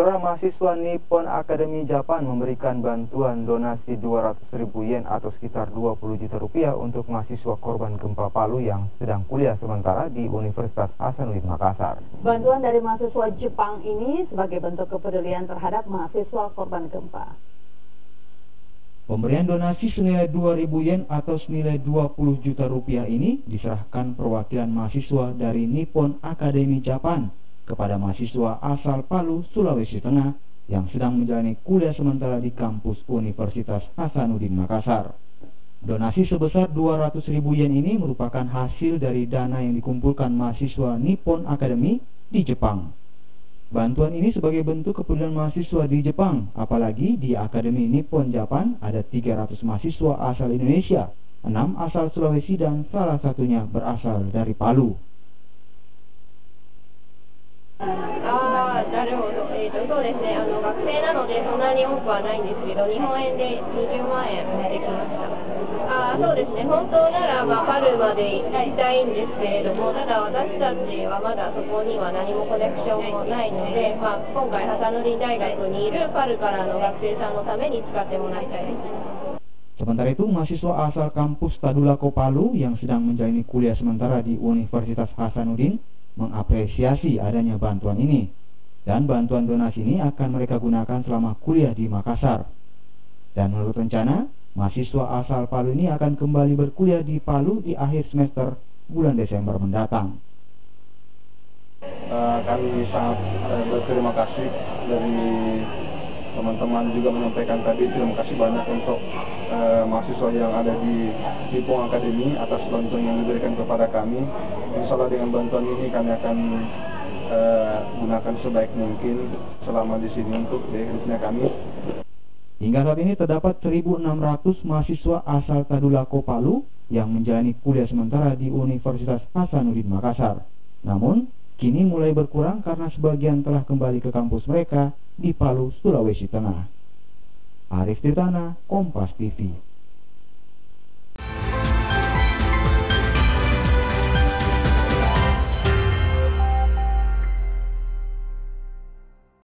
Saudara, mahasiswa Nippon Academy Japan memberikan bantuan donasi 200.000 yen atau sekitar 20 juta rupiah untuk mahasiswa korban gempa Palu yang sedang kuliah sementara di Universitas Hasanuddin Makassar. Bantuan dari mahasiswa Jepang ini sebagai bentuk kepedulian terhadap mahasiswa korban gempa. Pemberian donasi senilai 2.000 yen atau senilai 20 juta rupiah ini diserahkan perwakilan mahasiswa dari Nippon Academy Japan kepada mahasiswa asal Palu, Sulawesi Tengah yang sedang menjalani kuliah sementara di kampus Universitas Hasanuddin Makassar. Donasi sebesar 200.000 yen ini merupakan hasil dari dana yang dikumpulkan mahasiswa Nippon Academy di Jepang. Bantuan ini sebagai bentuk kepedulian mahasiswa di Jepang, apalagi di Akademi Nippon Japan ada 300 mahasiswa asal Indonesia, 6 asal Sulawesi dan salah satunya berasal dari Palu. なるほど。そうですね。学生なのでそんなに多くはないんですけど、日本円で20万円できました。そうですね。本当ならパルまで行きたいんですけれども、ただ私たちはまだそこには何もコネクションもないので、今回ハサヌディ大学にいるパルからの学生さんのために使ってもらいたいです。 Sementara itu, mahasiswa asal kampus Tadulako Palu yang sedang menjalani kuliah sementara di Universitas Hasanuddin mengapresiasi adanya bantuan ini, dan bantuan donasi ini akan mereka gunakan selama kuliah di Makassar. Dan menurut rencana, mahasiswa asal Palu ini akan kembali berkuliah di Palu di akhir semester bulan Desember mendatang. Kami sangat berterima kasih dari teman-teman juga menyampaikan tadi terima kasih banyak untuk mahasiswa yang ada di Nippon Academy atas bantuan yang diberikan kepada kami. Insya Allah dengan bantuan ini kami akan gunakan sebaik mungkin selama di sini untuk hidupnya kami. Hingga saat ini terdapat 1.600 mahasiswa asal Tadulako Palu yang menjalani kuliah sementara di Universitas Hasanuddin Makassar. Namun, kini mulai berkurang karena sebagian telah kembali ke kampus mereka di Palu, Sulawesi Tengah. Arif Tirtana, Kompas TV.